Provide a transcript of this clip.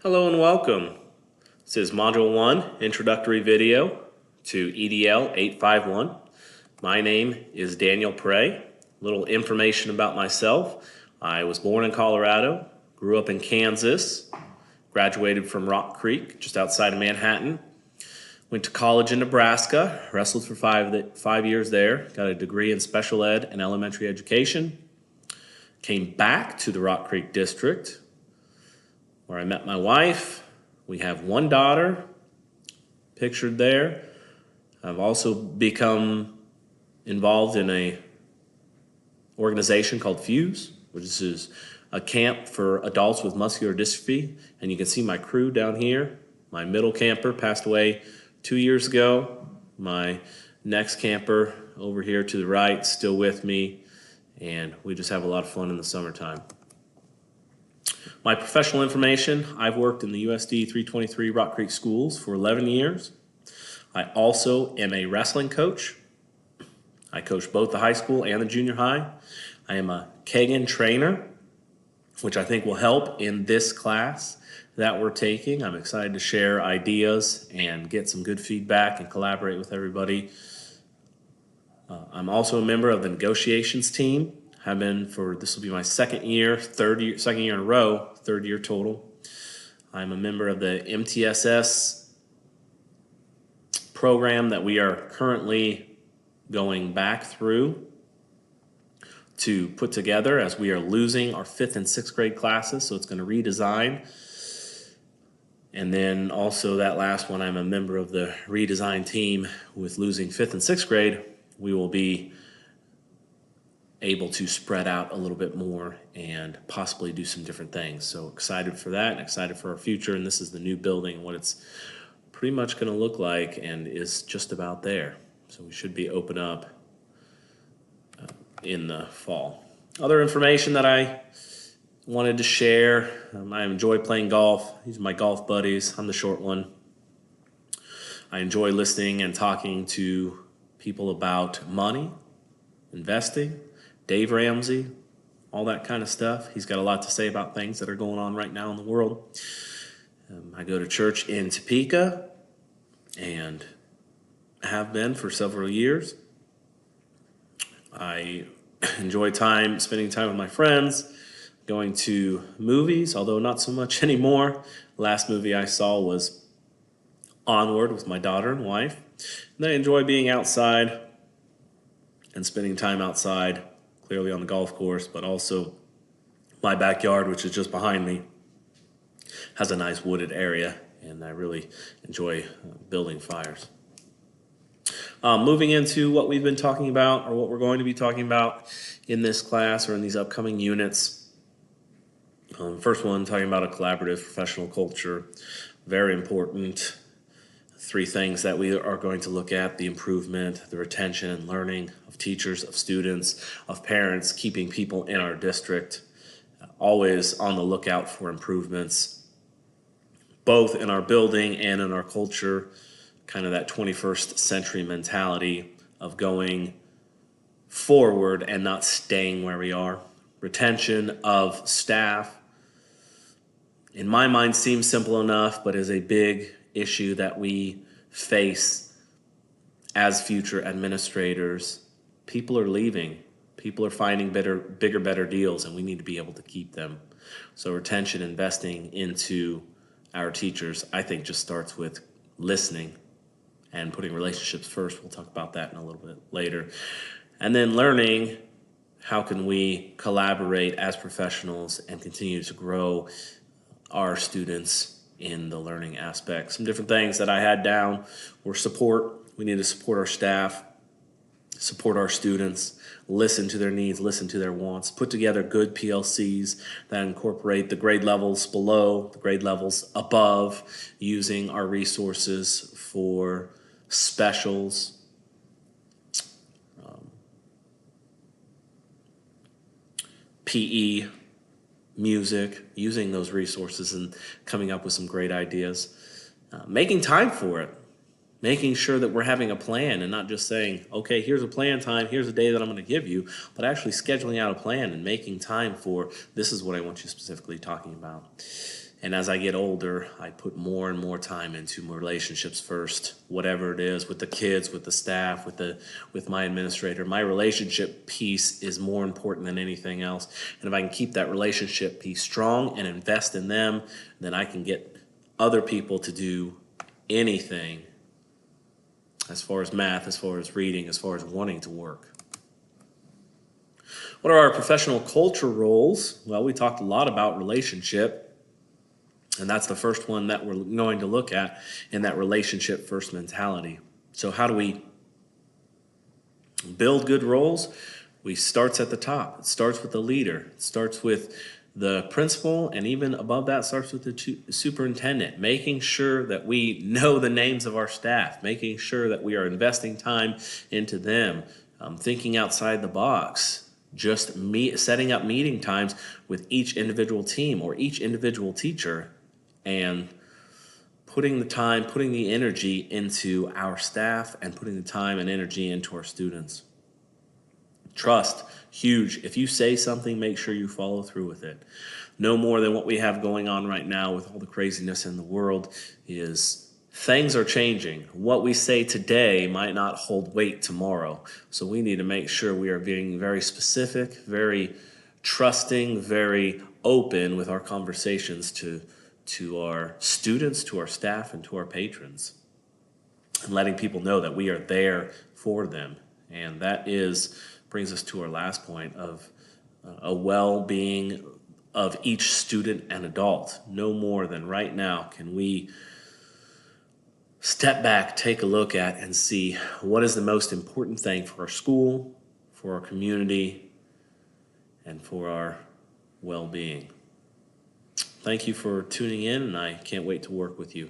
Hello and welcome. This is Module 1, Introductory Video to EDL 851. My name is Daniel Prey. Little information about myself. I was born in Colorado, grew up in Kansas, graduated from Rock Creek, just outside of Manhattan. Went to college in Nebraska, wrestled for 5 years there, got a degree in special ed and elementary education. Came back to the Rock Creek District, where I met my wife. We have one daughter, pictured there. I've also become involved in a organization called Fuse, which is a camp for adults with muscular dystrophy. And you can see my crew down here. My middle camper passed away 2 years ago. My next camper over here to the right, still with me. And we just have a lot of fun in the summertime. My professional information: I've worked in the USD 323 Rock Creek schools for 11 years. I also am a wrestling coach. I coach both the high school and the junior high. I am a Kagan trainer, which I think will help in this class that we're taking. I'm excited to share ideas and get some good feedback and collaborate with everybody. I'm also a member of the negotiations team. Have been for, this will be my second year in a row, third year total. I'm a member of the MTSS program that we are currently going back through to put together, as we are losing our 5th and 6th grade classes, so it's going to redesign. And then also that last one, I'm a member of the redesign team. With losing 5th and 6th grade, we will be able to spread out a little bit more and possibly do some different things. So excited for that and excited for our future. And this is the new building, what it's pretty much going to look like, and is just about there. So we should be open up in the fall. Other information that I wanted to share: I enjoy playing golf. These are my golf buddies. I'm the short one. I enjoy listening and talking to people about money, investing, Dave Ramsey, all that kind of stuff. He's got a lot to say about things that are going on right now in the world. I go to church in Topeka and have been for several years. I enjoy spending time with my friends, going to movies, although not so much anymore. The last movie I saw was Onward with my daughter and wife. And I enjoy being outside and spending time outside, clearly on the golf course, but also my backyard, which is just behind me, has a nice wooded area, and I really enjoy building fires. Moving into what we've been talking about, or what we're going to be talking about in this class or in these upcoming units. First one, talking about a collaborative professional culture. Very important. 3 things that we are going to look at: the improvement, the retention and learning of teachers, of students, of parents, keeping people in our district, always on the lookout for improvements, both in our building and in our culture, kind of that 21st century mentality of going forward and not staying where we are. Retention of staff, in my mind, seems simple enough, but is a big issue that we face as future administrators. People are leaving. People are finding bigger, better deals, and we need to be able to keep them. So retention, investing into our teachers, I think just starts with listening and putting relationships first. We'll talk about that in a little bit later. And then learning, how can we collaborate as professionals and continue to grow our students in the learning aspect. Some different things that I had down were support. We need to support our staff, support our students, listen to their needs, listen to their wants, put together good PLCs that incorporate the grade levels below, the grade levels above, using our resources for specials, PE, music, using those resources and coming up with some great ideas. Making time for it, making sure that we're having a plan and not just saying, okay, here's a plan time, here's a day that I'm going to give you, but actually scheduling out a plan and making time for, this is what I want you specifically talking about. And as I get older, I put more and more time into my relationships first, whatever it is, with the kids, with the staff, with my administrator. My relationship piece is more important than anything else. And if I can keep that relationship piece strong and invest in them, then I can get other people to do anything as far as math, as far as reading, as far as wanting to work. What are our professional culture roles? Well, we talked a lot about relationship. And that's the first one that we're going to look at in that relationship first mentality. So how do we build good roles? We starts at the top. It starts with the leader. It starts with the principal, and even above that starts with the superintendent, making sure that we know the names of our staff, making sure that we are investing time into them, thinking outside the box, just setting up meeting times with each individual team or each individual teacher, and putting the time, putting the energy into our staff, and putting the time and energy into our students. Trust, huge. If you say something, make sure you follow through with it. No more than what we have going on right now with all the craziness in the world is things are changing. What we say today might not hold weight tomorrow. So we need to make sure we are being very specific, very trusting, very open with our conversations to our students, to our staff, and to our patrons, and letting people know that we are there for them. And that brings us to our last point of a well-being of each student and adult. No more than right now can we step back, take a look at, and see what is the most important thing for our school, for our community, and for our well-being. Thank you for tuning in, and I can't wait to work with you.